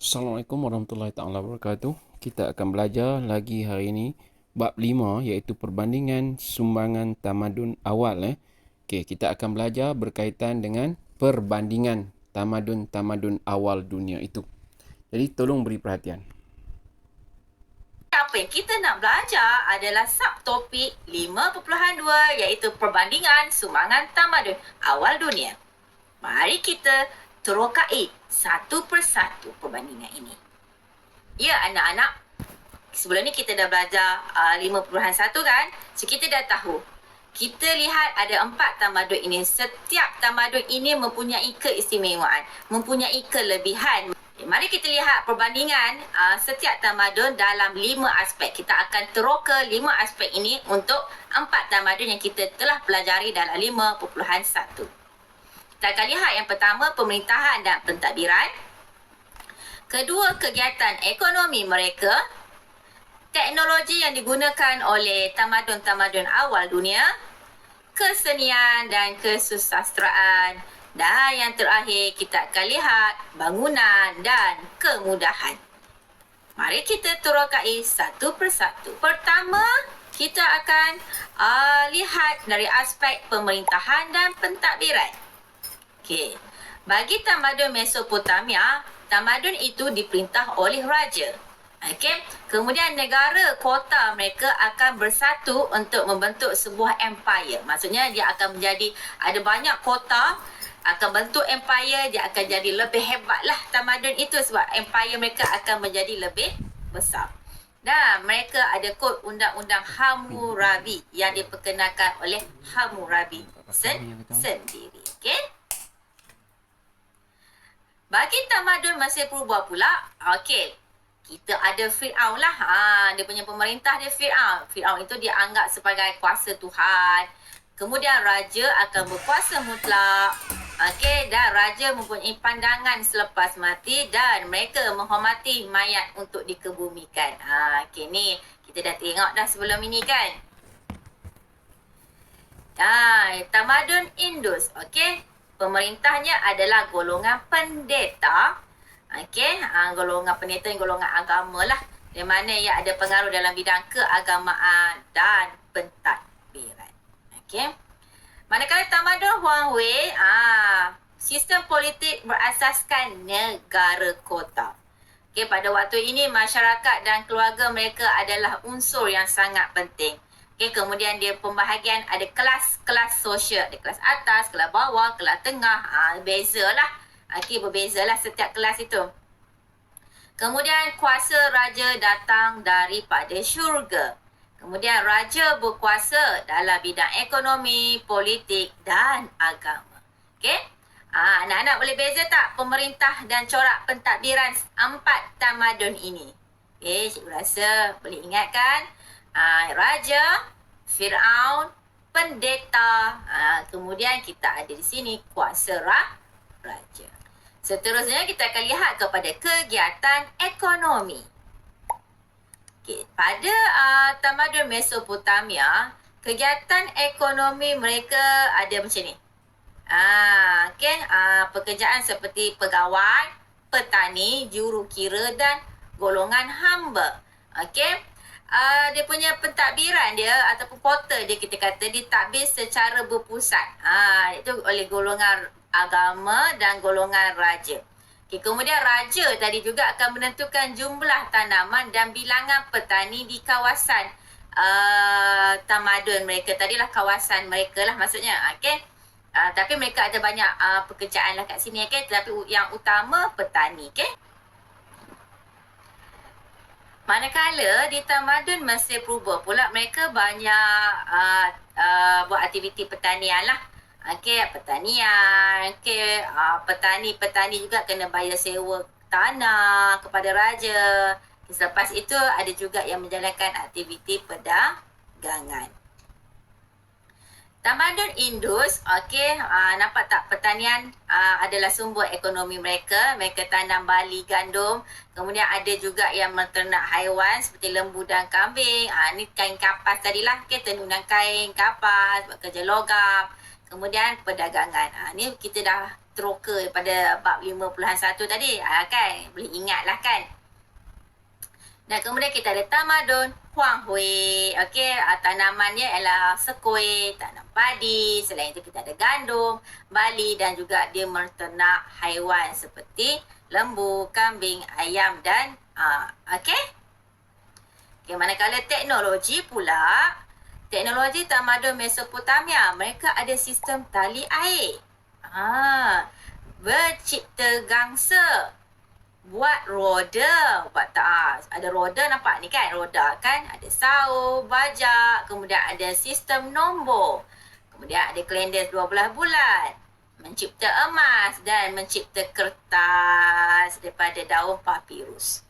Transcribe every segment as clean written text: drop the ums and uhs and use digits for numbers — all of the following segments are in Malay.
Assalamualaikum warahmatullahi taala wabarakatuh. Kita akan belajar lagi hari ini bab 5 iaitu perbandingan sumbangan tamadun awal. Okey, kita akan belajar berkaitan dengan perbandingan tamadun-tamadun awal dunia itu. Jadi tolong beri perhatian. Apa yang kita nak belajar adalah subtopik 5.2 iaitu perbandingan sumbangan tamadun awal dunia. Mari kita terokai satu persatu perbandingan ini. Ya anak-anak, sebelum ni kita dah belajar 5.1 kan? So kita dah tahu. Kita lihat ada 4 tamadun ini. Setiap tamadun ini mempunyai keistimewaan, mempunyai kelebihan. Mari kita lihat perbandingan setiap tamadun dalam 5 aspek. Kita akan teroka 5 aspek ini untuk 4 tamadun yang kita telah pelajari dalam 5.1. Kita akan lihat yang pertama, pemerintahan dan pentadbiran. Kedua, kegiatan ekonomi mereka. Teknologi yang digunakan oleh tamadun-tamadun awal dunia. Kesenian dan kesusasteraan. Dan yang terakhir, kita akan lihat bangunan dan kemudahan. Mari kita terokai satu persatu. Pertama, kita akan lihat dari aspek pemerintahan dan pentadbiran. Okey. Bagi tamadun Mesopotamia, tamadun itu diperintah oleh raja. Okey. Kemudian negara kota mereka akan bersatu untuk membentuk sebuah empire. Maksudnya dia akan menjadi ada banyak kota, akan bentuk empire, dia akan jadi lebih hebatlah tamadun itu sebab empire mereka akan menjadi lebih besar. Dan mereka ada kod undang-undang Hammurabi yang diperkenalkan oleh Hammurabi sendiri. Okey. Bagi tamadun Mesir Purba pula, okey, kita ada Fir'aun lah. Dia punya pemerintah dia Fir'aun. Fir'aun itu dianggap sebagai kuasa Tuhan. Kemudian raja akan berkuasa mutlak. Okey, dan raja mempunyai pandangan selepas mati dan mereka menghormati mayat untuk dikebumikan. Okey, ni kita dah tengok dah sebelum ini kan. Tamadun Indus, okey. Pemerintahnya adalah golongan pendeta. Okey, golongan pendeta ni golongan agama lah. Di mana ia ada pengaruh dalam bidang keagamaan dan pentadbiran. Okey. Manakala tamadun Huanghui, sistem politik berasaskan negara kota. Okey, pada waktu ini masyarakat dan keluarga mereka adalah unsur yang sangat penting. Okay, kemudian dia pembahagian ada kelas-kelas sosial. Ada kelas atas, kelas bawah, kelas tengah. Bezalah. Okay, berbezalah setiap kelas itu. Kemudian kuasa raja datang daripada syurga. Kemudian raja berkuasa dalam bidang ekonomi, politik dan agama. Okay? Anak-anak boleh beza tak pemerintah dan corak pentadbiran 4 tamadun ini? Okay, cikgu rasa boleh ingat kan? Raja, Fir'aun, pendeta, kemudian kita ada di sini kuasa raja. Seterusnya kita akan lihat kepada kegiatan ekonomi. Okay. Pada tamadun Mesopotamia, kegiatan ekonomi mereka ada macam ni. Pekerjaan seperti pegawai, petani, jurukira dan golongan hamba. Okey. Dia punya pentadbiran dia ataupun kota dia kita kata ditadbir secara berpusat. Itu oleh golongan agama dan golongan raja. Okay, kemudian raja tadi juga akan menentukan jumlah tanaman dan bilangan petani di kawasan tamadun mereka. Tadilah kawasan mereka lah maksudnya. Okay? Tapi mereka ada banyak pekerjaan lah kat sini. Okay? Tetapi yang utama petani. Okay? Manakala di tamadun Mesir Purba pula mereka banyak buat aktiviti pertanian lah. Okey, pertanian. Okey, petani juga kena bayar sewa tanah kepada raja. Selepas itu ada juga yang menjalankan aktiviti perdagangan. Tamadun Indus, okey, nampak tak pertanian adalah sumber ekonomi mereka. Mereka tanam barley, gandum. Kemudian ada juga yang menternak haiwan seperti lembu dan kambing. Ni kain kapas tadilah, okey, tenunan kain kapas, buat kerja logam. Kemudian perdagangan. Ni kita dah teroka pada bab 5.1 tadi. Kan? Boleh ingat lah kan? Dan kemudian kita ada tamadun Huang Hui. Okey, tanamannya ialah sekui, tanam padi. Selain itu kita ada gandum, barley dan juga dia menternak haiwan seperti lembu, kambing, ayam dan okey. Okey, manakala teknologi pula, teknologi tamadun Mesopotamia, mereka ada sistem tali air. Bercipta gangsa, buat roda, ada roda nampak ni kan, roda kan, ada saur, bajak, kemudian ada sistem nombor, kemudian ada kalender 12 bulan, mencipta emas dan mencipta kertas daripada daun papirus.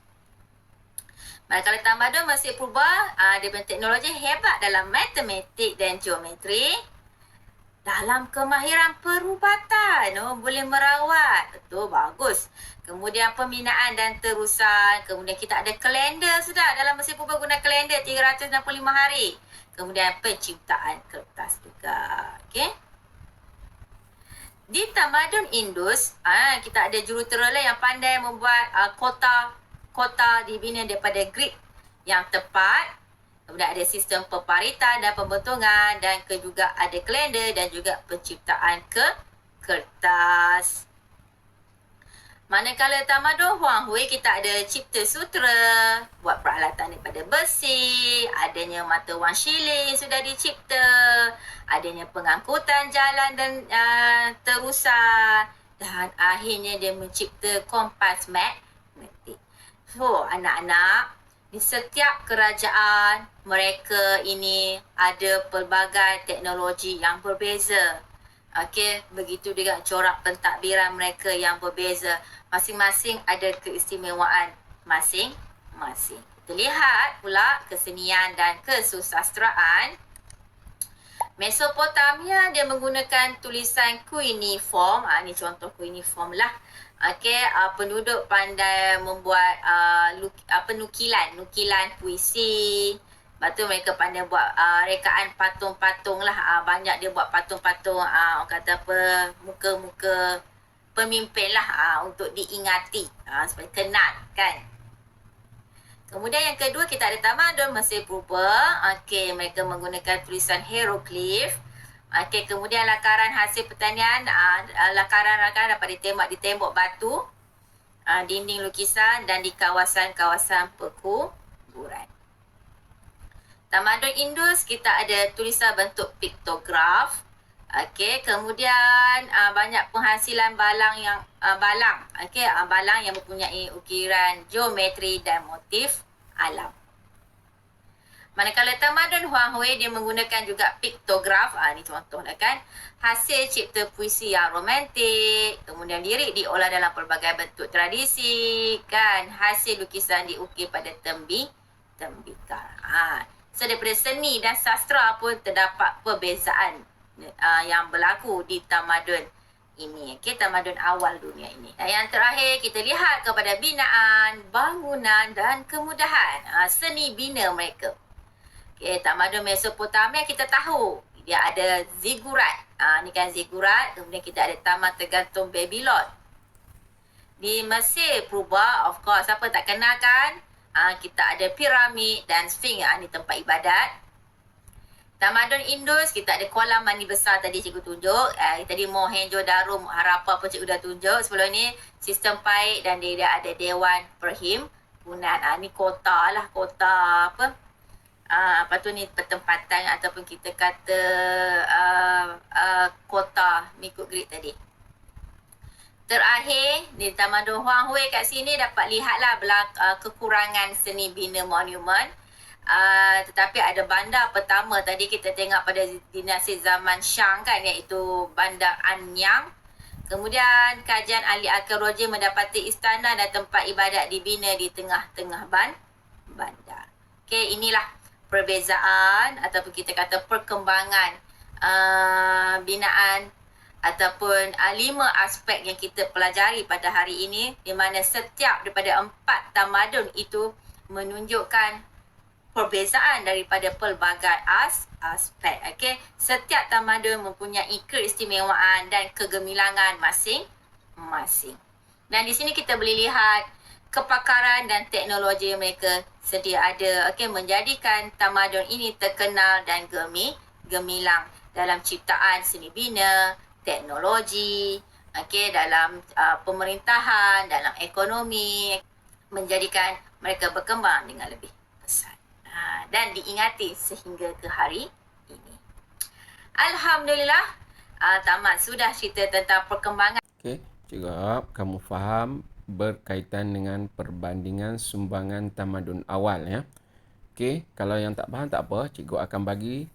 Manakala tamadun Mesir Purba, dia punya teknologi hebat dalam matematik dan geometri, dalam kemahiran perubatan, boleh merawat, betul, bagus. Kemudian pembinaan dan terusan, kemudian kita ada kalender sudah, dalam Mesir Purba guna kalender 365 hari. Kemudian penciptaan kertas juga, okey. Di tamadun Indus, kita ada jurutera yang pandai membuat kota dibina daripada grid yang tepat. Kemudian ada sistem peparitan dan pembentungan dan juga ada kalender dan juga penciptaan kertas. Manakala tamadun Huang Hui, kita ada cipta sutra, buat peralatan daripada besi, adanya mata wang shilling sudah dicipta, adanya pengangkutan jalan dan terusan, dan akhirnya dia mencipta kompas magnetik. So, anak-anak, di setiap kerajaan mereka ini ada pelbagai teknologi yang berbeza. Okey, begitu juga corak pentadbiran mereka yang berbeza. Masing-masing ada keistimewaan masing-masing. Kita lihat pula kesenian dan kesusasteraan. Mesopotamia dia menggunakan tulisan cuneiform. Ini contoh cuneiform lah. Okey, penduduk pandai membuat nukilan puisi. Lepas tu mereka pandai buat rekaan patung-patung lah. Banyak dia buat patung-patung, orang kata apa, muka-muka pemimpin lah, untuk diingati, supaya kenal kan. Kemudian yang kedua kita ada tamadun Mesir Purba. Okey, mereka menggunakan tulisan hieroglif. Okey, kemudian lakaran hasil pertanian, lakaran-lakaran dapat ditembak di tembok batu, dinding lukisan dan di kawasan-kawasan perkuburan. Tamadun Indus, kita ada tulisan bentuk piktograf. Okey, kemudian banyak penghasilan balang yang mempunyai ukiran geometri dan motif alam. Manakala tamadun Huang Hui, dia menggunakan juga piktograf. Ni contohlah kan. Hasil cipta puisi yang romantik, kemudian lirik diolah dalam pelbagai bentuk tradisi kan. Hasil lukisan diukir pada tembikar. So daripada seni dan sastra pun terdapat perbezaan yang berlaku di tamadun ini. Okey, tamadun awal dunia ini. Dan yang terakhir kita lihat kepada binaan, bangunan dan kemudahan seni bina mereka. Okey, tamadun Mesopotamia kita tahu dia ada zigurat. Ni kan zigurat. Kemudian kita ada taman tergantung Babylon. Di Mesir Purba, of course, siapa tak kenal kan? Kita ada piramid dan Sphinx. Ni tempat ibadat. Tamadun Indus, kita ada kolam mandi besar tadi cikgu tunjuk. Tadi Mohenjo-daro, Harappa pun cikgu dah tunjuk. Sebelum ni sistem paik dan dia ada dewan perhimpunan. Ni kota lah, kota apa? Apa tu ni pertempatan ataupun kita kata kota mengikut grid tadi. Terakhir, di tamadun Huang Hui kat sini dapat lihatlah kekurangan seni bina monumen. Tetapi ada bandar pertama tadi kita tengok pada dinasti zaman Shang kan, iaitu bandar Anyang. Kemudian kajian ahli arkeologi mendapati istana dan tempat ibadat dibina di tengah-tengah bandar. Okey, inilah perbezaan ataupun kita kata perkembangan binaan ataupun 5 aspek yang kita pelajari pada hari ini, di mana setiap daripada 4 tamadun itu menunjukkan perbezaan daripada pelbagai aspek. Okey, setiap tamadun mempunyai keistimewaan dan kegemilangan masing-masing. Dan di sini kita boleh lihat kepakaran dan teknologi mereka sedia ada, okey, menjadikan tamadun ini terkenal dan gemilang dalam ciptaan seni bina, teknologi, okey, dalam pemerintahan, dalam ekonomi, menjadikan mereka berkembang dengan lebih pesat dan diingati sehingga ke hari ini. Alhamdulillah, tamat sudah cerita tentang perkembangan. Okey, cikgu harap kamu faham berkaitan dengan perbandingan sumbangan tamadun awal ya. Okey, kalau yang tak faham tak apa, cikgu akan bagi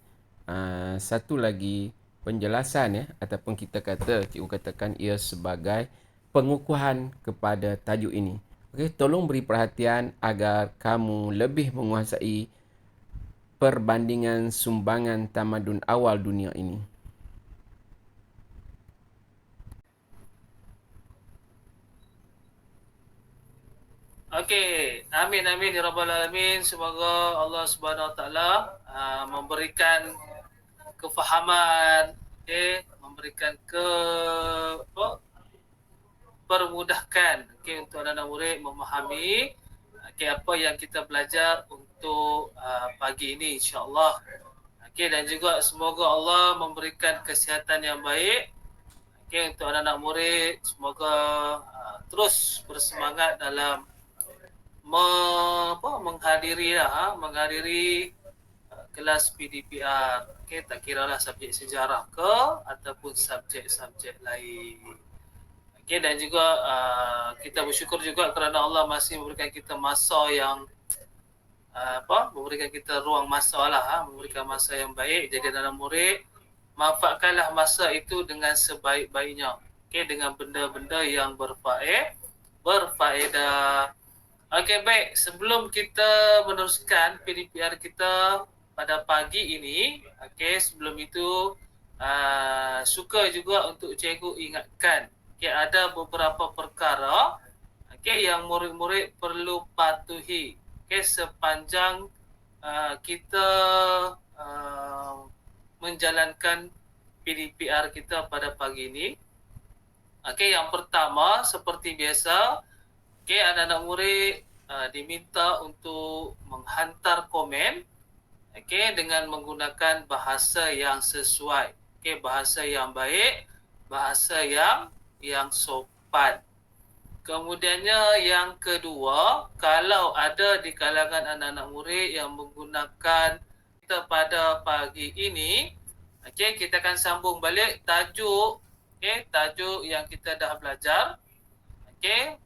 satu lagi penjelasan ya, ataupun kita kata, cikgu katakan ia sebagai pengukuhan kepada tajuk ini. Okey, tolong beri perhatian agar kamu lebih menguasai perbandingan sumbangan tamadun awal dunia ini. Okey, amin ya rabbal alamin. Semoga Allah Subhanahu Wa Taala memberikan kefahaman, memberikan permudahkan untuk anak-anak murid memahami apa yang kita belajar untuk pagi ini, insya-Allah. Dan juga semoga Allah memberikan kesihatan yang baik untuk anak-anak murid. Semoga terus bersemangat dalam menghadiri kelas PDPR. Tak kiralah subjek sejarah ke ataupun subjek-subjek lain. Dan juga kita bersyukur juga kerana Allah masih memberikan kita masa yang memberikan kita ruang masa lah, memberikan masa yang baik. Jadi anak murid, manfaatkanlah masa itu dengan sebaik-baiknya, dengan benda-benda yang berfaedah. Okey, baik. Sebelum kita meneruskan PDPR kita pada pagi ini, sebelum itu suka juga untuk cikgu ingatkan, ada beberapa perkara yang murid-murid perlu patuhi sepanjang kita menjalankan PDPR kita pada pagi ini. Yang pertama, seperti biasa, anak-anak murid diminta untuk menghantar komen dengan menggunakan bahasa yang sesuai, bahasa yang baik, bahasa yang sopan. Kemudiannya yang kedua, kalau ada di kalangan anak-anak murid yang menggunakan kita pada pagi ini, kita akan sambung balik tajuk yang kita dah belajar.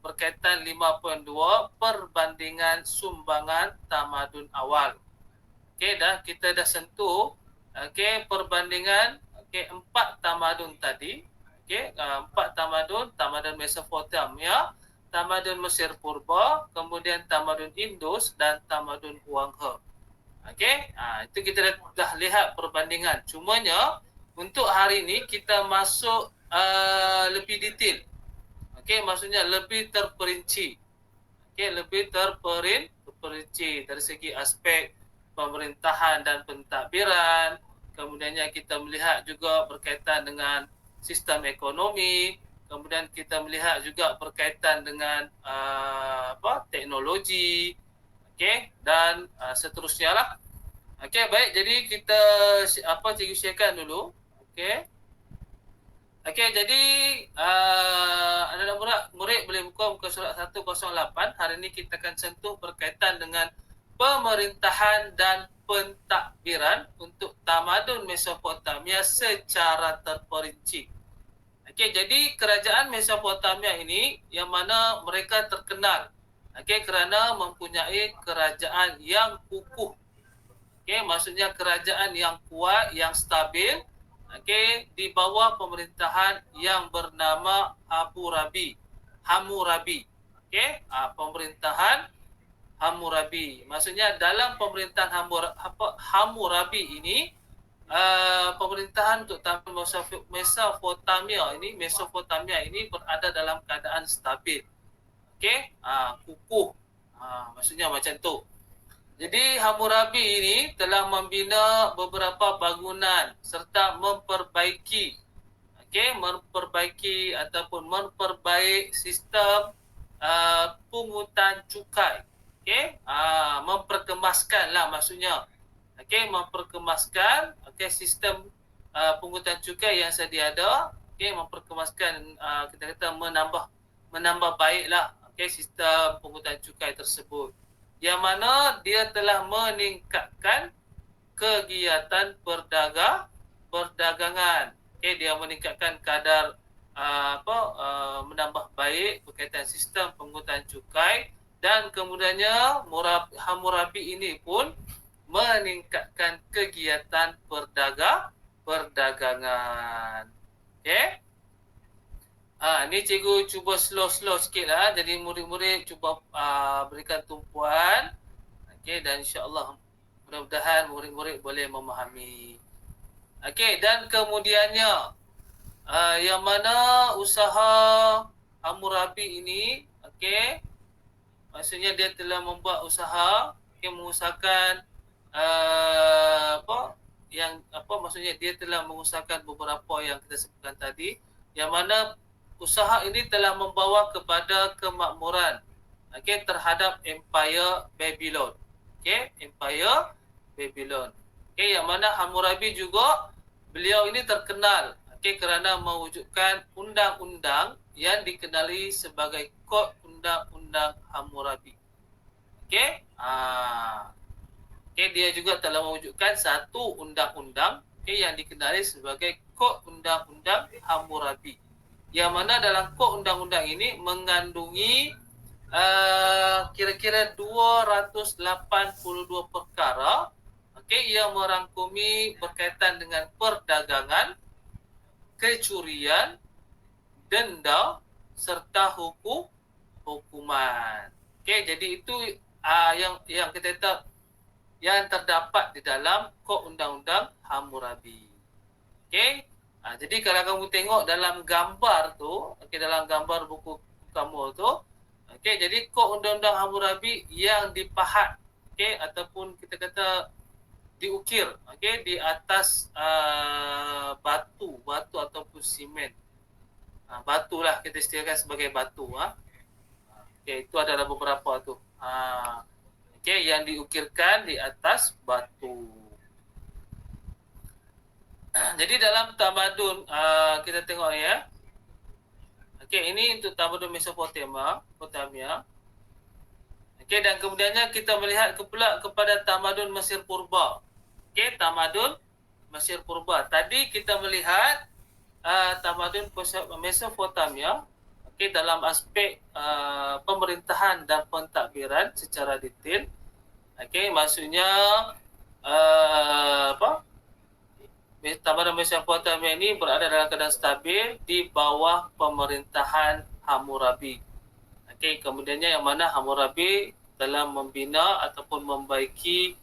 Berkaitan 5.2 perbandingan sumbangan tamadun awal. Kita dah sentuh perbandingan 4 tamadun tadi. 4 tamadun Mesopotamia, tamadun Mesir Purba, kemudian tamadun Indus dan tamadun Huanghe. Itu kita dah lihat perbandingan. Cumanya untuk hari ini kita masuk lebih detail. Maksudnya lebih terperinci. Lebih terperinci dari segi aspek pemerintahan dan pentadbiran. Kemudiannya kita melihat juga berkaitan dengan sistem ekonomi. Kemudian kita melihat juga berkaitan dengan teknologi. Dan seterusnya lah. Baik. Jadi kita cikgu sharekan dulu. Jadi anak-anak murid boleh buka muka surat 108. Hari ini kita akan sentuh berkaitan dengan pemerintahan dan pentadbiran untuk tamadun Mesopotamia secara terperinci. Jadi kerajaan Mesopotamia ini yang mana mereka terkenal kerana mempunyai kerajaan yang kukuh. Maksudnya kerajaan yang kuat, yang stabil, di bawah pemerintahan yang bernama Hammurabi. Pemerintahan Hammurabi. Maksudnya dalam pemerintahan Hammurabi ini, pemerintahan untuk Mesopotamia ini berada dalam keadaan stabil. Kukuh. Maksudnya macam tu. Jadi Hammurabi ini telah membina beberapa bangunan serta memperbaiki memperbaiki ataupun memperbaik sistem pungutan cukai. Memperkemaskan lah maksudnya. Memperkemaskan sistem pungutan cukai yang sedia ada. Memperkemaskan, kita kata menambah baiklah sistem pungutan cukai tersebut. Yang mana dia telah meningkatkan kegiatan perdagangan. Dia meningkatkan kadar menambah baik berkaitan sistem pungutan cukai, dan kemudiannya Hammurabi ini pun meningkatkan kegiatan perdagangan. Ni cikgu cuba slow sikit lah. Jadi murid-murid cuba berikan tumpuan. Dan insya-Allah mudah-mudahan murid-murid boleh memahami. Dan kemudiannya yang mana usaha Hammurabi ini, maksudnya dia telah membuat usaha, mengusahakan maksudnya dia telah mengusahakan beberapa yang kita sebutkan tadi, yang mana usaha ini telah membawa kepada kemakmuran terhadap Empire Babylon. Empire Babylon. Yang mana Hammurabi juga, beliau ini terkenal kerana mewujudkan undang-undang yang dikenali sebagai Kod Undang-Undang Hammurabi. Dia juga telah mewujudkan satu undang-undang yang dikenali sebagai Kod Undang-Undang Hammurabi. Yang mana dalam Kod Undang-Undang ini mengandungi kira-kira 282 perkara yang merangkumi berkaitan dengan perdagangan, kecurian, denda serta hukuman. Jadi itu yang kita kata yang terdapat di dalam Kod Undang-Undang Hammurabi. Jadi kalau kamu tengok dalam gambar tu, dalam gambar buku kamu tu, jadi Kod Undang-Undang Hammurabi yang dipahat, ataupun kita kata diukir, di atas batu ataupun simen. Batu lah kita istilahkan sebagai batu. Itu adalah beberapa tu. Yang diukirkan di atas batu. Jadi dalam tamadun kita tengok ni ya. Ini untuk tamadun Mesopotamia. Dan kemudiannya kita melihat pula kepada tamadun Mesir Purba. Tamadun Mesir Purba. Tadi kita melihat tamadun Mesopotamia dalam aspek pemerintahan dan pentadbiran secara detail. Maksudnya tamadun Mesopotamia ini berada dalam keadaan stabil di bawah pemerintahan Hammurabi. Kemudiannya yang mana Hammurabi telah membina ataupun membaiki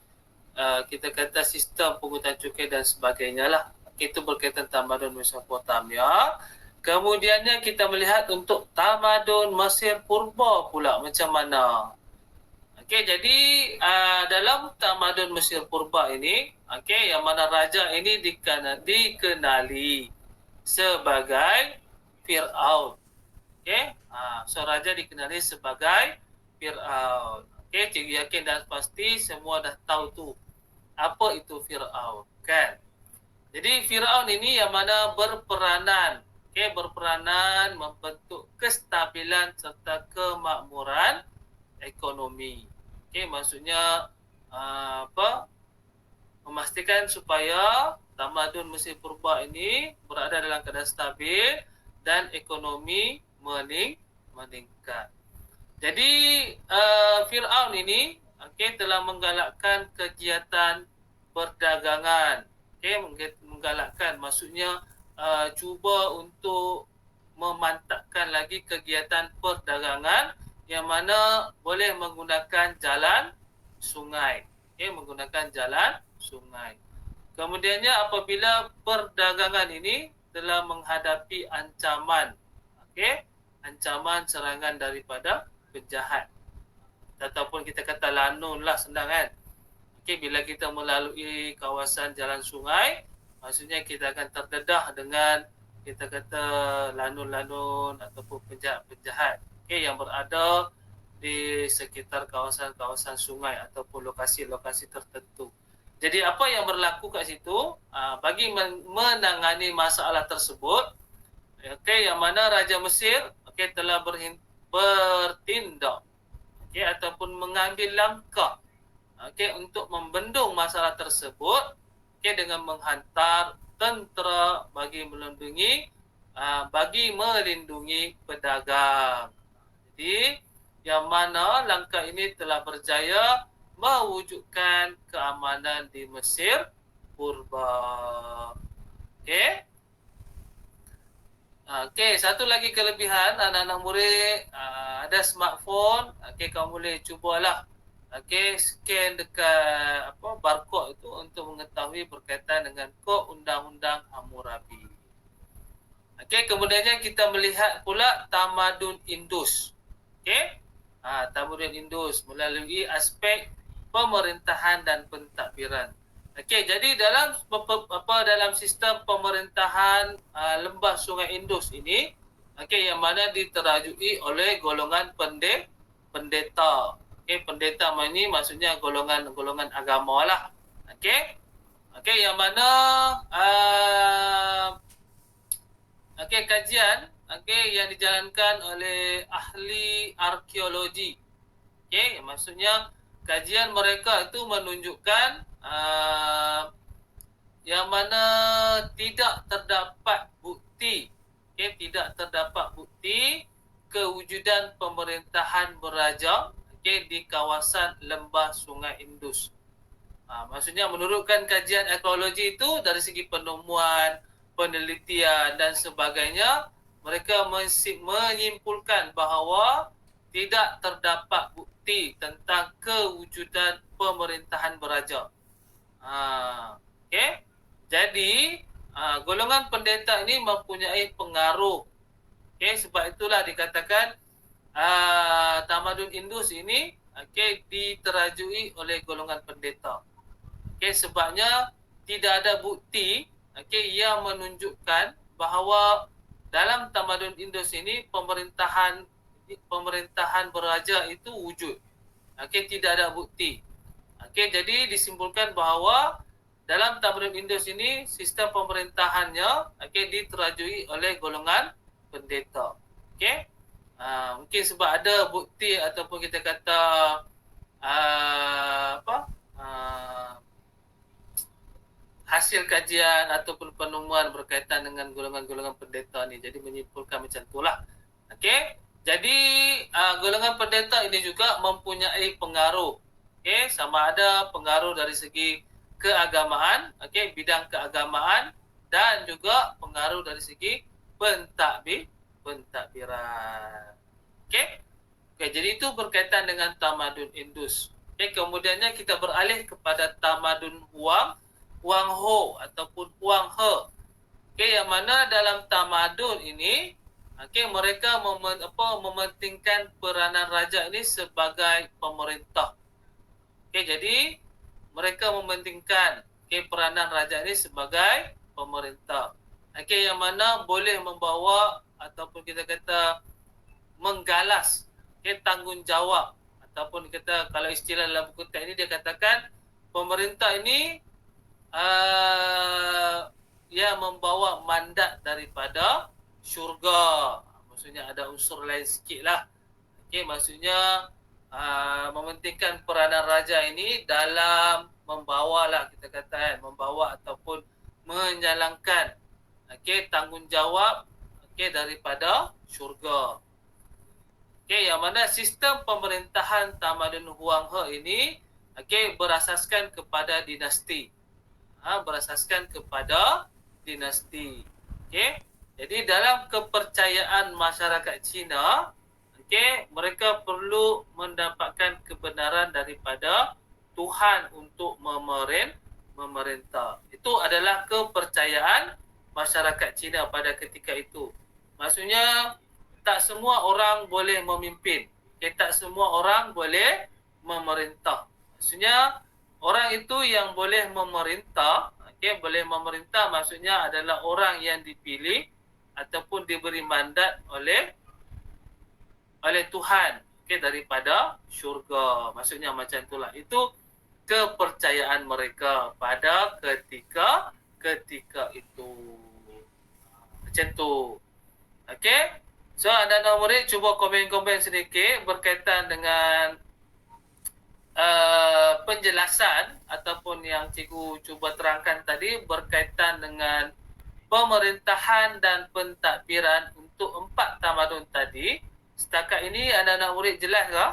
kita kata sistem pungutan cukai dan sebagainya lah. Itu berkaitan tamadun Mesopotamia. Kemudiannya kita melihat untuk tamadun Mesir Purba pula macam mana. Jadi dalam tamadun Mesir Purba ini, yang mana raja ini dikenali sebagai Fir'aun. So raja dikenali sebagai Fir'aun. Cikgu yakin dan pasti semua dah tahu tu apa itu Fir'aun, kan? Jadi Fir'aun ini yang mana berperanan membentuk kestabilan serta kemakmuran ekonomi. Maksudnya memastikan supaya tamadun Mesir Purba ini berada dalam keadaan stabil dan ekonomi meningkat. Jadi Fir'aun ini telah menggalakkan kegiatan perdagangan. Menggalakkan maksudnya cuba untuk memantapkan lagi kegiatan perdagangan yang mana boleh menggunakan jalan sungai. Menggunakan jalan sungai. Kemudiannya apabila perdagangan ini telah menghadapi ancaman, ancaman serangan daripada penjahat, ataupun kita kata lanun lah, senang kan. Bila kita melalui kawasan jalan sungai, maksudnya kita akan terdedah dengan kita kata lanun-lanun ataupun penjahat-penjahat yang berada di sekitar kawasan-kawasan sungai ataupun lokasi-lokasi tertentu. Jadi apa yang berlaku kat situ, bagi menangani masalah tersebut, yang mana Raja Mesir telah bertindak ataupun mengambil langkah untuk membendung masalah tersebut dengan menghantar tentera bagi melindungi pedagang. Jadi yang mana langkah ini telah berjaya mewujudkan keamanan di Mesir purba. Okey. Okey, satu lagi kelebihan anak-anak murid ada smartphone, kamu boleh cubalah scan dekat barcode itu untuk mengetahui berkaitan dengan kod Undang-Undang Hammurabi. Kemudiannya kita melihat pula tamadun Indus. Tamadun Indus melalui aspek pemerintahan dan pentadbiran. Jadi dalam sistem pemerintahan lembah Sungai Indus ini, yang mana diterajui oleh golongan pendeta. Pendeta ini maksudnya golongan agama lah. Yang mana kajian yang dijalankan oleh ahli arkeologi. Maksudnya kajian mereka itu menunjukkan yang mana tidak terdapat bukti kewujudan pemerintahan beraja di kawasan lembah Sungai Indus. Maksudnya menurutkan kajian arkeologi itu dari segi penemuan, penelitian dan sebagainya, mereka menyimpulkan bahawa tidak terdapat bukti tentang kewujudan pemerintahan beraja. Jadi golongan pendeta ini mempunyai pengaruh. Sebab itulah dikatakan tamadun Indus ini diterajui oleh golongan pendeta. Sebabnya tidak ada bukti yang menunjukkan bahawa dalam tamadun Indus ini pemerintahan beraja itu wujud. Tidak ada bukti. Jadi disimpulkan bahawa dalam tamadun Indus ini sistem pemerintahannya diterajui oleh golongan pendeta. Mungkin sebab ada bukti ataupun kita kata hasil kajian ataupun penemuan berkaitan dengan golongan-golongan pendeta ni, jadi menyimpulkan macam itulah. Jadi golongan pendeta ini juga mempunyai pengaruh. Sama ada pengaruh dari segi keagamaan, bidang keagamaan, dan juga pengaruh dari segi pentadbiran. Jadi itu berkaitan dengan tamadun Indus. Kemudiannya kita beralih kepada tamadun Huang Ho ataupun Huang He. Yang mana dalam tamadun ini mereka mementingkan peranan raja ini sebagai pemerintah. Jadi mereka mementingkan peranan raja ini sebagai pemerintah. Yang mana boleh membawa ataupun kita kata menggalas tanggungjawab, ataupun kita kalau istilah dalam buku teks ini dia katakan pemerintah ini yang membawa mandat daripada syurga. Maksudnya ada unsur lain sikit lah. Maksudnya mementingkan peranan raja ini dalam membawa lah kita kata membawa ataupun menjalankan tanggungjawab daripada syurga. Yang mana sistem pemerintahan tamadun Huang He ini berasaskan kepada dinasti. Berasaskan kepada dinasti. Jadi dalam kepercayaan masyarakat Cina, mereka perlu mendapatkan kebenaran daripada Tuhan untuk memerintah. Itu adalah kepercayaan masyarakat Cina pada ketika itu. Maksudnya tak semua orang boleh memimpin. Tak semua orang boleh memerintah. Maksudnya orang itu yang boleh memerintah, boleh memerintah maksudnya adalah orang yang dipilih ataupun diberi mandat oleh Tuhan, daripada syurga. Maksudnya macam itulah. Itu kepercayaan mereka pada ketika itu. Macam tu. Okey. So anak-anak murid cuba komen-komen sedikit berkaitan dengan penjelasan ataupun yang cikgu cuba terangkan tadi berkaitan dengan pemerintahan dan pentadbiran untuk 4 tamadun tadi. Setakat ini anak-anak murid jelas ke?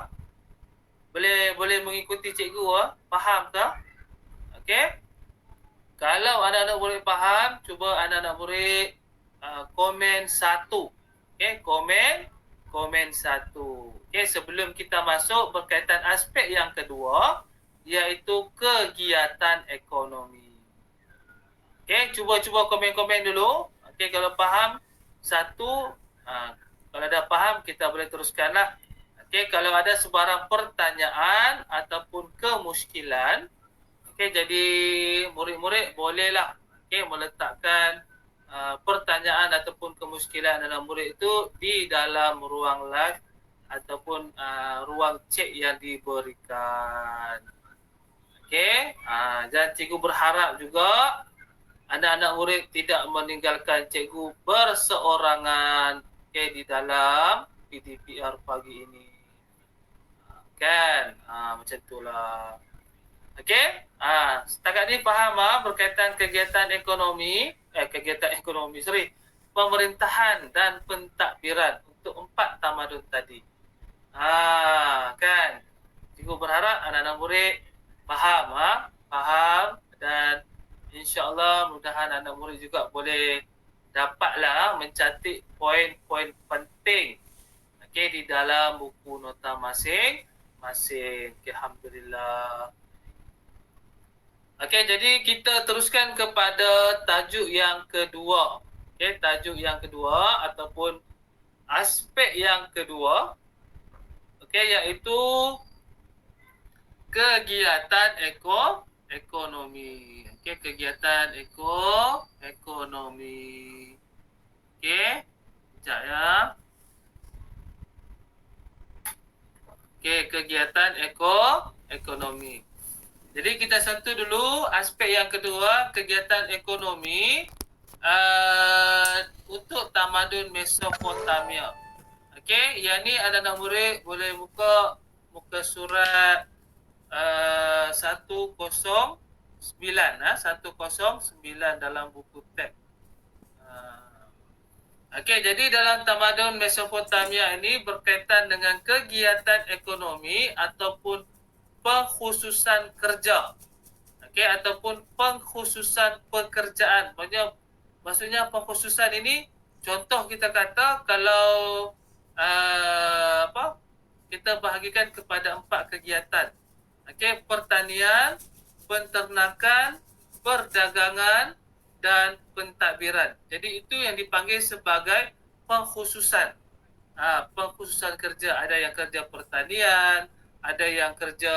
Boleh mengikuti cikgu, faham ke? Okey. Kalau anak-anak murid faham, cuba anak-anak murid komen 1. Okey, komen 1. Okey, sebelum kita masuk berkaitan aspek yang kedua, iaitu kegiatan ekonomi. Okey, cuba komen-komen dulu. Okey, kalau faham 1, kalau dah faham kita boleh teruskanlah. Okey, kalau ada sebarang pertanyaan ataupun kemuskilan, okey, jadi murid-murid bolehlah meletakkan pertanyaan ataupun kemuskilan anak murid itu di dalam ruang live ataupun ruang chat yang diberikan. Okey, dan cikgu berharap juga anak-anak murid tidak meninggalkan cikgu berseorangan di dalam PDPR pagi ini. Kan? Macam itulah. Okey? Setakat ni faham berkaitan kegiatan ekonomi, pemerintahan dan pentadbiran untuk 4 tamadun tadi. Kan? Cikgu berharap anak-anak murid faham, faham, dan insya-Allah mudahan anak murid juga boleh dapatlah mencatat poin-poin penting di dalam buku nota masing-masing. Alhamdulillah. Okey, jadi kita teruskan kepada tajuk yang kedua. Okey, tajuk yang kedua ataupun aspek yang kedua. Okey, iaitu kegiatan ekonomi. Okey, kegiatan ekonomi. Okey, sekejap ya. Okey, kegiatan ekonomi. Jadi kita sentuh dulu aspek yang kedua, kegiatan ekonomi untuk tamadun Mesopotamia. Okey, yang ni anak-anak murid boleh buka muka surat 109 dalam buku tab. Okey, jadi dalam tamadun Mesopotamia ini berkaitan dengan kegiatan ekonomi ataupun pengkhususan kerja. Okey, ataupun pengkhususan pekerjaan. Maksudnya pengkhususan ini, contoh kita kata kalau kita bahagikan kepada 4 kegiatan. Okey, pertanian, penternakan, perdagangan dan pentadbiran. Jadi itu yang dipanggil sebagai pengkhususan. Pengkhususan kerja. Ada yang kerja pertanian, ada yang kerja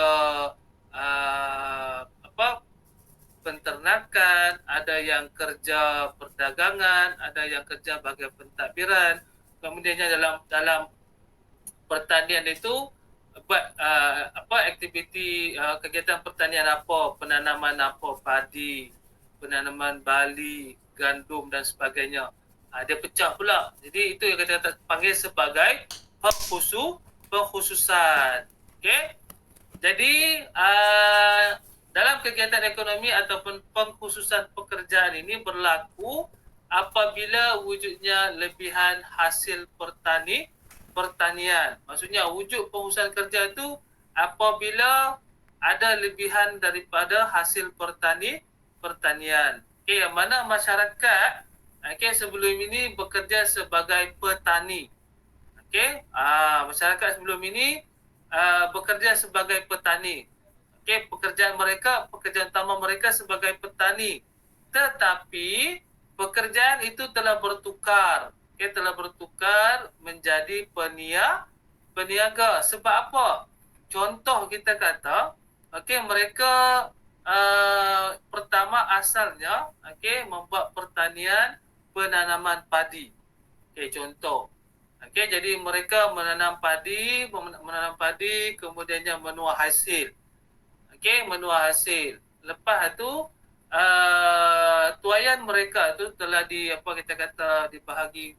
penternakan, ada yang kerja perdagangan, ada yang kerja bahagian pentadbiran. Kemudiannya dalam pertanian itu buat aktiviti kegiatan pertanian apa, penanaman apa, padi, penanaman bali, gandum dan sebagainya. Dia pecah pula. Jadi itu yang kita panggil sebagai pengkhususan. Okey. Jadi dalam kegiatan ekonomi ataupun pengkhususan pekerjaan ini berlaku apabila wujudnya lebihan hasil pertanian. Maksudnya wujud pengkhususan kerja itu apabila ada lebihan daripada hasil pertanian. Okey, yang mana masyarakat sebelum ini bekerja sebagai petani. Okey, masyarakat sebelum ini bekerja sebagai petani. Okey, pekerjaan utama mereka sebagai petani. Tetapi pekerjaan itu telah bertukar. Telah bertukar menjadi peniaga. Sebab apa? Contoh kita kata, mereka pertama asalnya membuat pertanian penanaman padi. Okey, contoh. Okey, jadi mereka menanam padi, kemudiannya menuai hasil. Okey, menuai hasil. Lepas tu tuaian mereka tu telah kita kata dibahagi,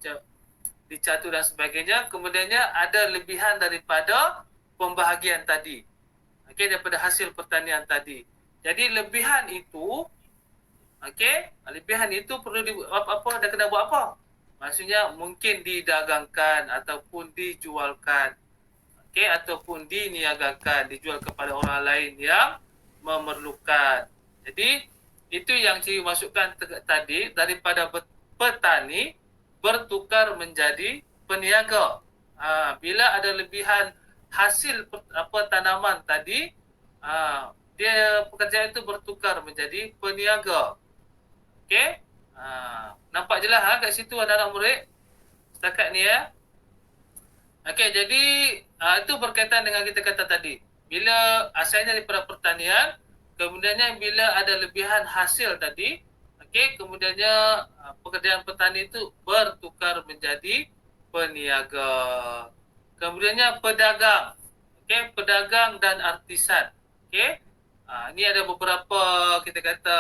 dicatur dan sebagainya, kemudiannya ada lebihan daripada pembahagian tadi. Okey, daripada hasil pertanian tadi. Jadi lebihan itu, okey, lebihan itu perlu dah kena buat apa? Maksudnya mungkin didagangkan ataupun dijualkan. Okey, ataupun diniagakan, dijual kepada orang lain yang memerlukan. Jadi itu yang saya masukkan tadi, daripada petani bertukar menjadi peniaga. Bila ada lebihan hasil tanaman tadi, dia pekerjaan itu bertukar menjadi peniaga. Okey? Nampak jelas kat situ anak-anak murid? Setakat ni ya. Okey, jadi itu berkaitan dengan kita kata tadi. Bila asalnya daripada pertanian, kemudiannya bila ada lebihan hasil tadi, okey, kemudiannya pekerjaan petani itu bertukar menjadi peniaga. Kemudiannya pedagang. Okey, pedagang dan artisan. Okey. Ini ada beberapa kita kata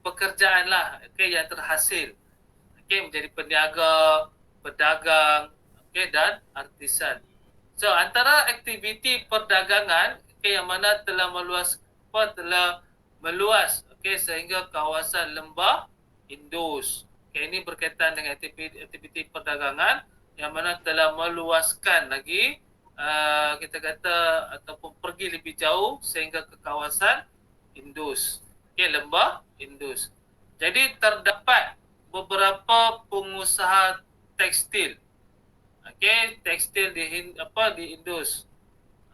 pekerjaan lah, okey, yang terhasil. Okey, menjadi peniaga, pedagang, okey, dan artisan. So antara aktiviti perdagangan, okey, yang mana telah meluas, okey, sehingga kawasan lembah Indus. Okey, ini berkaitan dengan aktiviti perdagangan yang mana telah meluaskan lagi kita kata ataupun pergi lebih jauh sehingga ke kawasan Indus. Okey, lembah Indus. Jadi terdapat beberapa pengusaha tekstil. Okey, tekstil di Indus.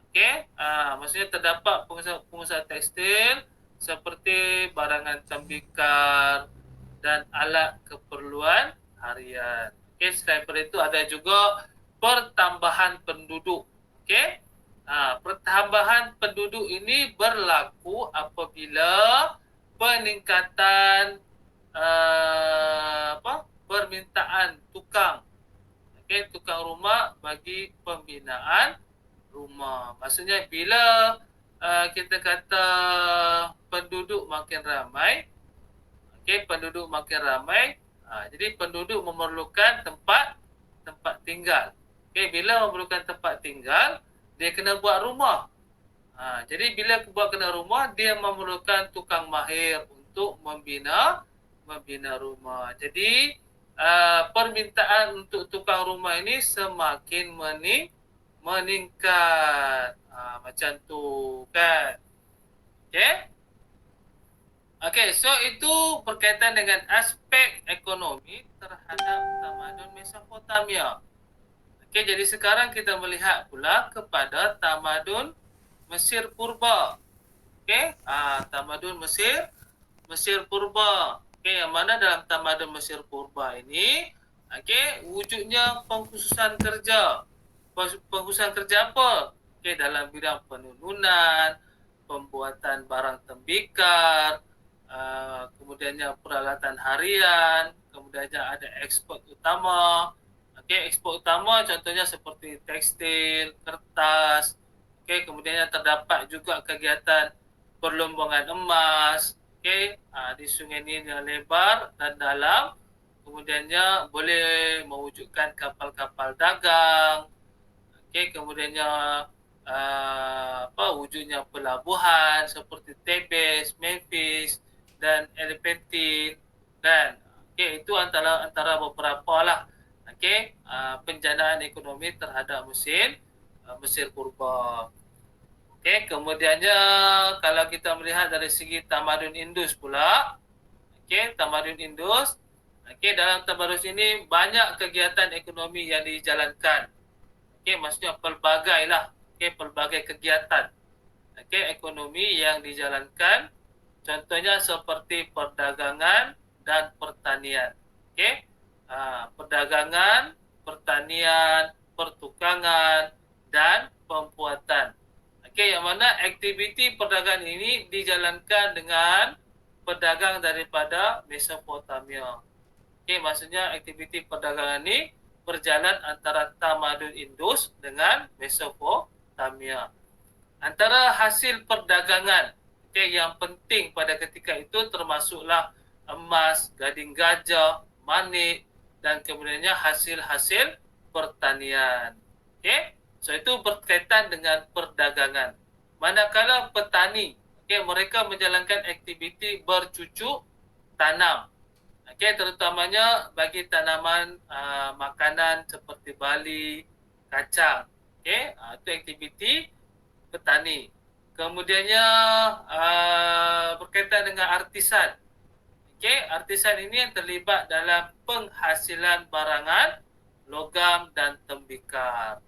Okey, maksudnya terdapat pengusaha tekstil seperti barangan tembikar dan alat keperluan harian. Okey, selain daripada itu ada juga pertambahan penduduk. Okey, pertambahan penduduk ini berlaku apabila peningkatan permintaan tukang, okey, tukang rumah bagi pembinaan rumah. Maksudnya bila kita kata penduduk makin ramai, okey, penduduk makin ramai, jadi penduduk memerlukan tempat tinggal. Okey, bila memerlukan tempat tinggal, dia kena buat rumah. Jadi bila kena rumah, dia memerlukan tukang mahir untuk membina rumah. Jadi permintaan untuk tukang rumah ini semakin meningkat. Macam tu kan. Okey. Okey, so itu berkaitan dengan aspek ekonomi terhadap tamadun Mesopotamia. Okey, jadi sekarang kita melihat pula kepada tamadun Mesir Purba. Okey, tamadun Mesir Purba. Okey, yang mana dalam tamadun Mesir Purba ini, okey, wujudnya pengkhususan kerja. Pengkhususan kerja apa? Okey, dalam bidang penununan, pembuatan barang tembikar, kemudiannya peralatan harian, kemudiannya ada ekspor utama. Okey, ekspor utama contohnya seperti tekstil, kertas. Okey, kemudiannya terdapat juga kegiatan perlombangan emas, okey, di Sungai Nil yang lebar dan dalam. Kemudiannya boleh mewujudkan kapal-kapal dagang. Okey, kemudiannya wujudnya pelabuhan seperti Tebes, Memphis dan Elephantine kan. Okey, itu antara beberapa lah, okey, penjanaan ekonomi terhadap Mesir Purba. Okey, kemudiannya kalau kita melihat dari segi tamadun Indus pula, okey, tamadun Indus, okey, dalam tamadun ini banyak kegiatan ekonomi yang dijalankan. Okey, maksudnya pelbagai lah, okey, pelbagai kegiatan, okey, ekonomi yang dijalankan. Contohnya seperti perdagangan dan pertanian. Okey, perdagangan, pertanian, pertukangan dan pembuatan. Okey, yang mana aktiviti perdagangan ini dijalankan dengan pedagang daripada Mesopotamia. Okey, maksudnya aktiviti perdagangan ni berjalan antara tamadun Indus dengan Mesopotamia. Antara hasil perdagangan yang penting pada ketika itu termasuklah emas, gading gajah, manik dan kemudiannya hasil-hasil pertanian. So itu berkaitan dengan perdagangan. Manakala petani, mereka menjalankan aktiviti bercucuk tanam. Terutamanya bagi tanaman makanan seperti bali, kacang. Itu aktiviti petani. Kemudiannya berkaitan dengan artisan. Artisan ini yang terlibat dalam penghasilan barangan logam dan tembikar.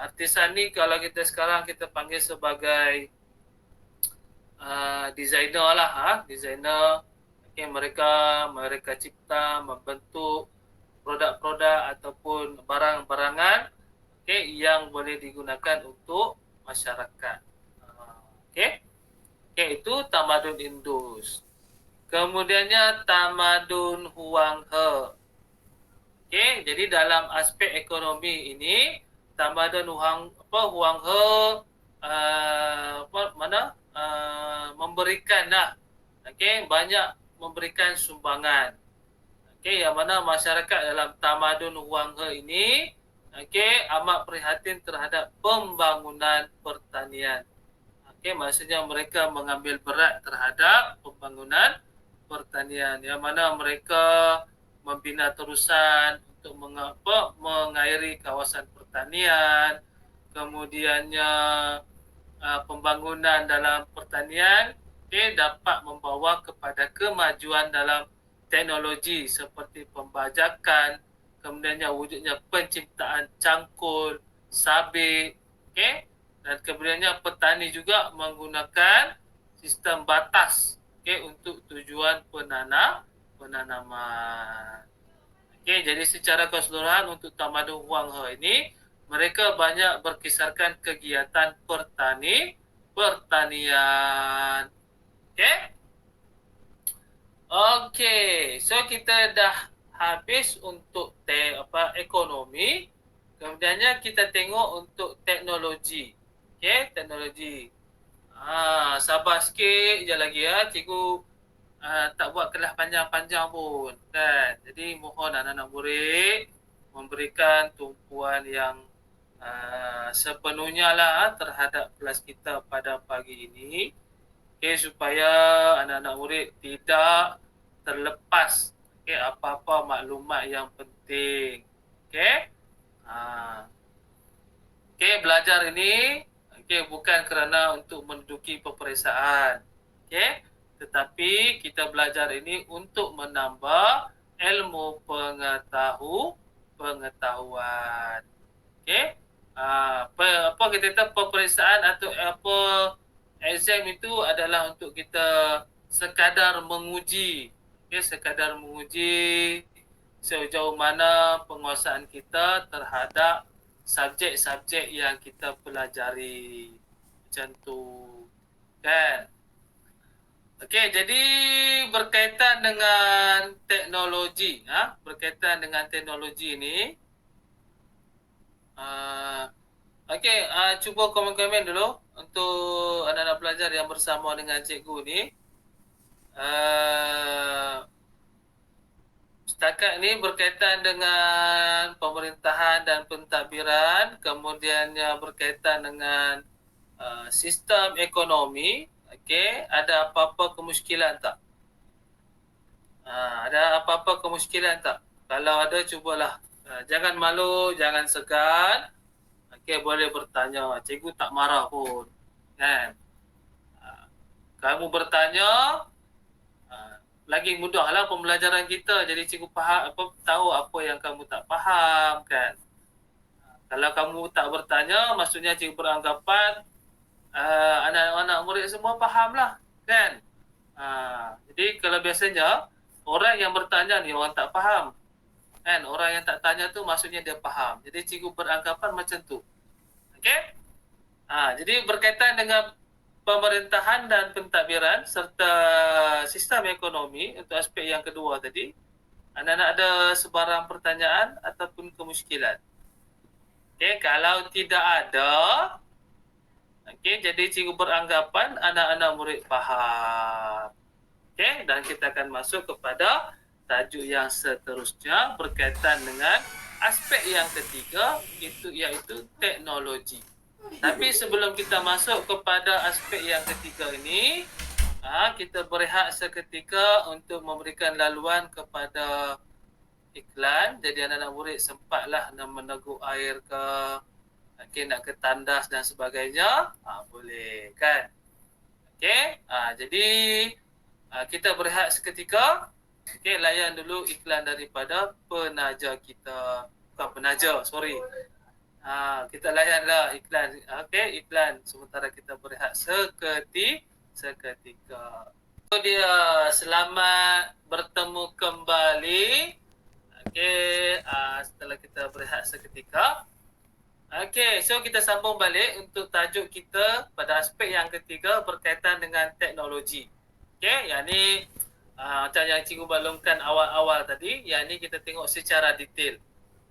Artisan ni kalau kita sekarang kita panggil sebagai designer lah, designer. Mereka cipta, membentuk produk-produk ataupun barang-barangan yang boleh digunakan untuk masyarakat. Itu tamadun Indus. Kemudiannya tamadun Huang He. Jadi dalam aspek ekonomi ini tamadun Huang He memberikan banyak memberikan sumbangan. Yang mana masyarakat dalam tamadun Huang He ini amat prihatin terhadap pembangunan pertanian. Maksudnya mereka mengambil berat terhadap pembangunan pertanian, yang mana mereka membina terusan untuk mengairi kawasan pertanian. Kemudiannya pembangunan dalam pertanian dapat membawa kepada kemajuan dalam teknologi seperti pembajakan, kemudiannya wujudnya penciptaan cangkul, sabit, dan kemudiannya petani juga menggunakan sistem batas untuk tujuan penanaman. Jadi secara keseluruhan untuk tamadun Huang He ini mereka banyak berkisarkan kegiatan pertanian. So kita dah habis untuk ekonomi. Kemudiannya kita tengok untuk teknologi. Teknologi. Sabar sikit je lagi ya. Cikgu tak buat kelas panjang-panjang pun kan. Jadi mohon anak-anak murid memberikan tumpuan yang sepenuhnya lah terhadap kelas kita pada pagi ini. Supaya anak-anak murid tidak terlepas apa-apa maklumat yang penting. Belajar ini bukan kerana untuk menduduki peperiksaan. Tetapi kita belajar ini untuk menambah ilmu pengetahuan. Apa kita kata peperiksaan atau apa exam itu adalah untuk kita sekadar menguji. Sekadar menguji sejauh mana penguasaan kita terhadap subjek-subjek yang kita pelajari. Macam tu. Kan? Jadi berkaitan dengan teknologi. Berkaitan dengan teknologi ni. Cuba komen-komen dulu untuk anak-anak pelajar yang bersama dengan cikgu ni. Setakat ni berkaitan dengan pemerintahan dan pentadbiran, kemudiannya berkaitan dengan sistem ekonomi. Ada apa-apa kemusykilan tak? Ada apa-apa kemusykilan tak? Kalau ada, cubalah. Jangan malu, jangan segan. Boleh bertanya. Cikgu tak marah pun. Kan? Kamu bertanya, lagi mudahlah pembelajaran kita. Jadi cikgu tahu apa yang kamu tak faham, kan? Kalau kamu tak bertanya, maksudnya cikgu beranggapan anak-anak murid semua fahamlah, kan? Jadi kalau biasanya orang yang bertanya ni orang tak faham, kan? Orang yang tak tanya tu maksudnya dia faham. Jadi cikgu beranggapan macam tu. Jadi berkaitan dengan pemerintahan dan pentadbiran serta sistem ekonomi untuk aspek yang kedua tadi. Anak-anak ada sebarang pertanyaan ataupun kemusykilan? Okey, kalau tidak ada, okey, jadi cikgu beranggapan anak-anak murid faham. Okey, dan kita akan masuk kepada tajuk yang seterusnya berkaitan dengan aspek yang ketiga, iaitu teknologi. Tapi sebelum kita masuk kepada aspek yang ketiga ini, kita berehat seketika untuk memberikan laluan kepada iklan. Jadi anak-anak murid sempatlah nak meneguk air ke, okay, nak ke tandas dan sebagainya, boleh kan? Okay, jadi kita berehat seketika. Okay, layan dulu iklan daripada penaja kita. Bukan penaja, sorry. Kita layanlah iklan. Okay, iklan sementara kita berehat seketika. So dia, selamat bertemu kembali. Okay, setelah kita berehat seketika. Okay, so kita sambung balik untuk tajuk kita pada aspek yang ketiga berkaitan dengan teknologi. Okay, yang ni macam yang cikgu balungkan awal-awal tadi, yang ni kita tengok secara detail.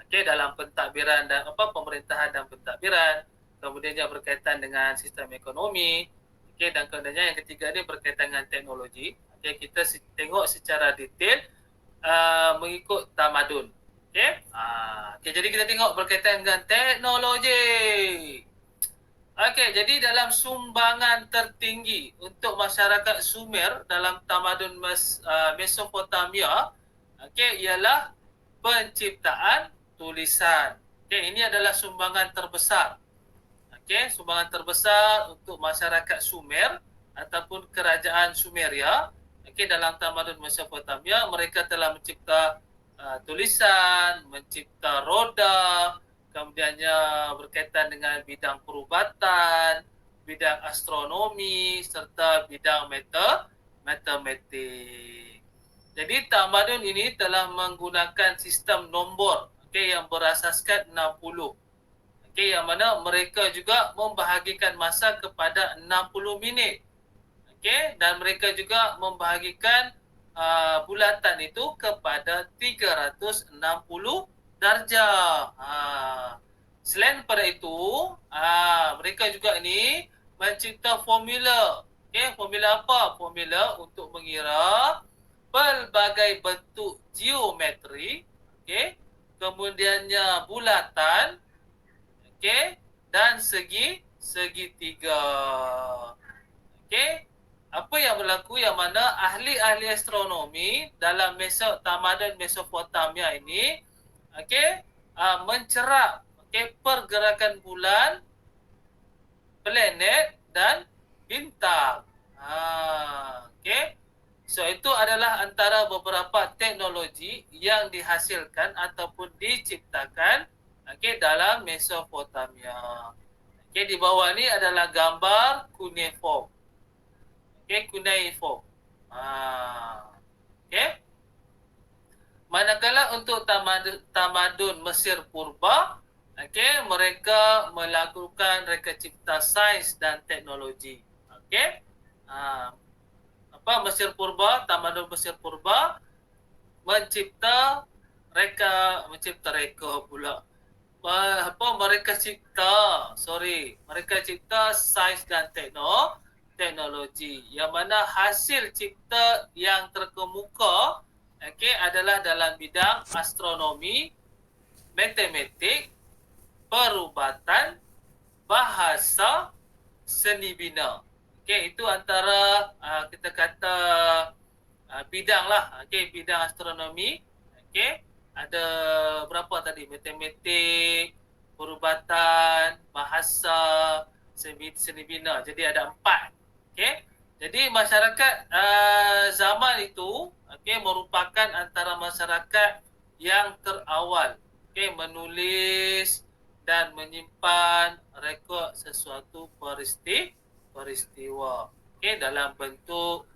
Okay, dalam pentadbiran dan pemerintahan dan pentadbiran, kemudiannya berkaitan dengan sistem ekonomi, okay, dan kemudiannya yang ketiga ni berkaitan dengan teknologi. Okay, kita tengok secara detail mengikut tamadun. Okay? Okay, jadi kita tengok berkaitan dengan teknologi. Okay, jadi dalam sumbangan tertinggi untuk masyarakat Sumer dalam tamadun Mesopotamia, okay, ialah penciptaan tulisan. Okay, ini adalah sumbangan terbesar. Okay, sumbangan terbesar untuk masyarakat Sumer ataupun kerajaan Sumeria. Okay, dalam tamadun Mesopotamia, mereka telah mencipta tulisan, mencipta roda, kemudiannya berkaitan dengan bidang perubatan, bidang astronomi, serta bidang matematik. Jadi tamadun ini telah menggunakan sistem nombor, okay, yang berasaskan 60. Okay, yang mana mereka juga membahagikan masa kepada 60 minit. Okay, dan mereka juga membahagikan bulatan itu kepada 360 darjah. Selain daripada itu, mereka juga ini mencipta formula. Okay, formula apa? Formula untuk mengira pelbagai bentuk geometri, okay, kemudiannya bulatan, okay, dan segitiga. Okay, apa yang berlaku yang mana ahli-ahli astronomi dalam tamadun Mesopotamia ini, okay, mencerap, okay, pergerakan bulan, planet dan bintang. Okay, so itu adalah antara beberapa teknologi yang dihasilkan ataupun diciptakan, okay, dalam Mesopotamia. Okay, di bawah ni adalah gambar cuneiform. Okay, cuneiform. Okay. Manakala untuk tamadun Mesir purba, okay, mereka melakukan reka cipta sains dan teknologi. Okay. Mesir purba, tamadun Mesir purba mencipta reka pula. Mereka cipta sains dan teknologi, yang mana hasil cipta yang terkemuka, okay, adalah dalam bidang astronomi, matematik, perubatan, bahasa, seni bina. Okay, itu antara kita kata bidang lah. Okay, bidang astronomi. Okay, ada berapa tadi? Matematik, perubatan, bahasa, seni bina. Jadi ada 4. Okay, jadi masyarakat zaman itu, okay, merupakan antara masyarakat yang terawal, okay, menulis dan menyimpan rekod sesuatu peristiwa, okay, dalam bentuk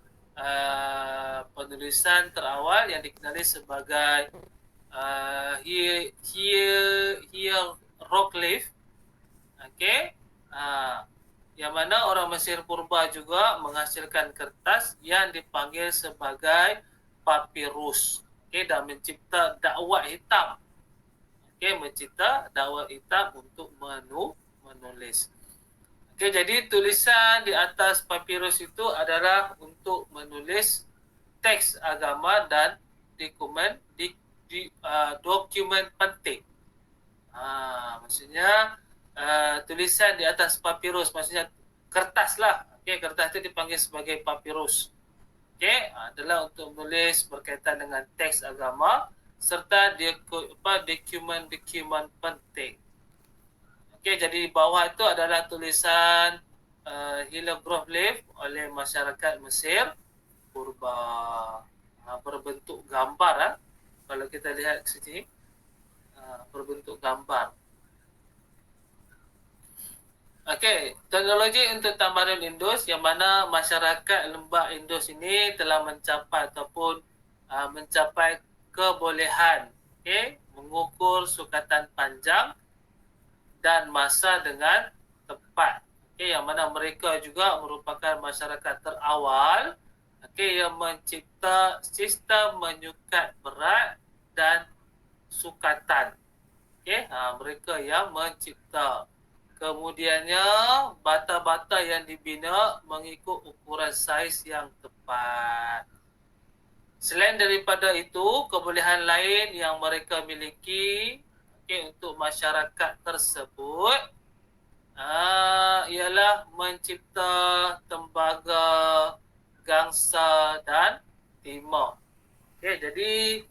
penulisan terawal yang dikenali sebagai hieroglyph, okay, yang mana orang Mesir purba juga menghasilkan kertas yang dipanggil sebagai papirus. dan mencipta dakwah hitam. Mencipta dakwah hitam untuk menulis. Jadi tulisan di atas papirus itu adalah untuk menulis teks agama dan dokumen penting. Maksudnya tulisan di atas papirus, maksudnya kertas lah. Kertas itu dipanggil sebagai papirus. Adalah untuk menulis berkaitan dengan teks agama serta dokumen-dokumen penting. Jadi di bawah itu adalah tulisan hieroglif oleh masyarakat Mesir purba, berbentuk gambar. Kalau kita lihat ke sini, berbentuk gambar. Teknologi untuk tamadun Indus yang mana masyarakat lembah Indus ini telah mencapai ataupun mencapai kebolehan mengukur sukatan panjang dan masa dengan tepat. Yang mana mereka juga merupakan masyarakat terawal yang mencipta sistem menyukat berat dan sukatan. Mereka yang mencipta. Kemudiannya bata-bata yang dibina mengikut ukuran saiz yang tepat. Selain daripada itu, kebolehan lain yang mereka miliki untuk masyarakat tersebut ialah mencipta tembaga, gangsa dan timah. Jadi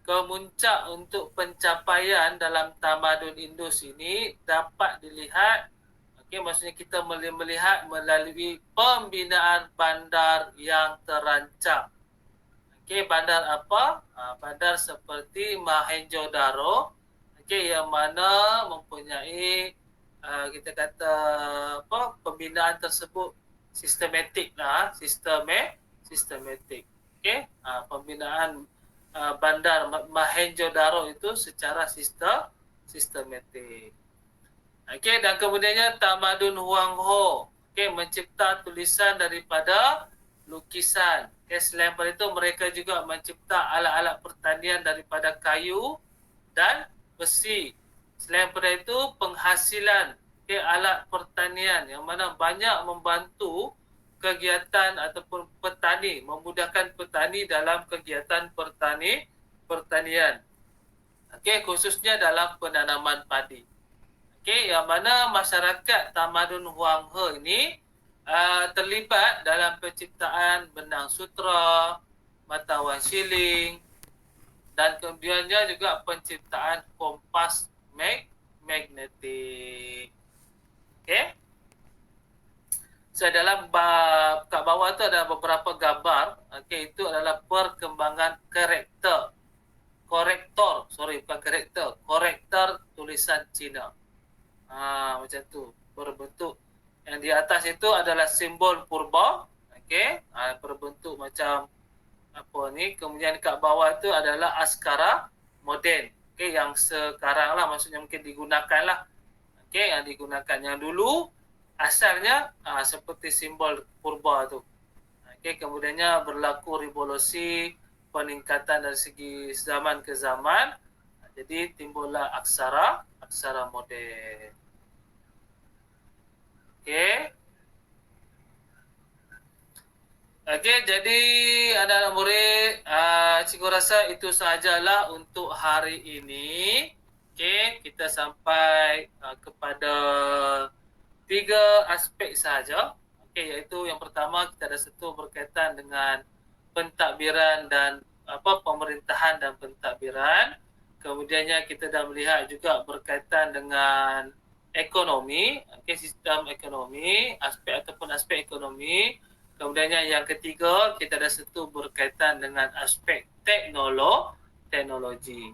kemuncak untuk pencapaian dalam tamadun Indus ini dapat dilihat, maksudnya kita melihat melalui pembinaan bandar yang terancang. Bandar apa? Bandar seperti Mohenjo-daro, yang mana mempunyai kita kata pembinaan tersebut sistematik lah, sistematik. Pembinaan bandar Mohenjo-daro itu secara sistematik. Dan kemudiannya tamadun Huangho, mencipta tulisan daripada lukisan. Selain daripada itu mereka juga mencipta alat-alat pertanian daripada kayu dan besi. Selain daripada itu penghasilan alat pertanian yang mana banyak membantu kegiatan ataupun petani, memudahkan petani dalam kegiatan pertanian. Khususnya dalam penanaman padi. Yang mana masyarakat tamadun Huanghe ini terlibat dalam penciptaan benang sutra, matawan siling, dan kemudiannya juga penciptaan kompas magnetik. Dalam kat bawah tu ada beberapa gambar. Itu adalah perkembangan korektor tulisan Cina. Macam tu berbentuk. Yang di atas itu adalah simbol purba, berbentuk macam apa ni. Kemudian kat bawah itu adalah askara moden, yang sekarang lah, maksudnya mungkin digunakan lah, yang digunakan. Yang dulu asalnya seperti simbol purba tu. Kemudiannya berlaku revolusi, peningkatan dari segi zaman ke zaman, jadi timbullah aksara moden. Jadi anak-anak murid, cikgu rasa itu sahajalah untuk hari ini. Kita sampai kepada 3 aspek sahaja. Iaitu yang pertama kita ada sentuh berkaitan dengan pentadbiran dan pemerintahan dan pentadbiran. Kemudiannya kita dah melihat juga berkaitan dengan ekonomi, sistem ekonomi, aspek ekonomi. Kemudiannya yang ketiga kita dah sentuh berkaitan dengan aspek teknologi.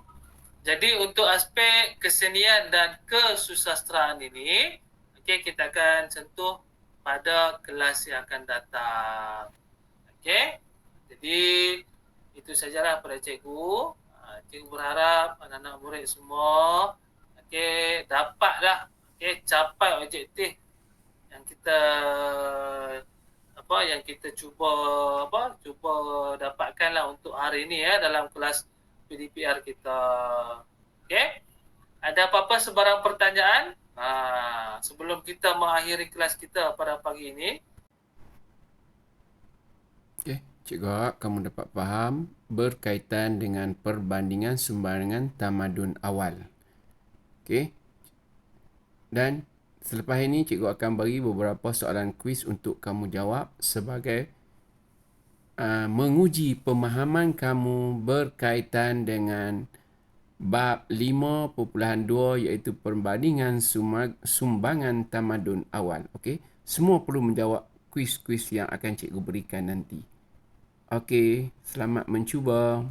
Jadi untuk aspek kesenian dan kesusasteraan ini, kita akan sentuh pada kelas yang akan datang. Jadi itu sajalah pada cikgu. Cikgu berharap anak-anak murid semua dapatlah capai objektif yang kita cuba dapatkanlah untuk hari ini dalam kelas PDPR kita. Okey? Ada apa-apa sebarang pertanyaan? Sebelum kita mengakhiri kelas kita pada pagi ini. Okey, cikgu harap kamu dapat faham berkaitan dengan perbandingan sumbangan tamadun awal. Okey. Dan selepas ini cikgu akan beri beberapa soalan kuis untuk kamu jawab sebagai menguji pemahaman kamu berkaitan dengan bab 5.2 iaitu perbandingan sumbangan tamadun awal. Okey. Semua perlu menjawab kuis-kuis yang akan cikgu berikan nanti. Okey, selamat mencuba.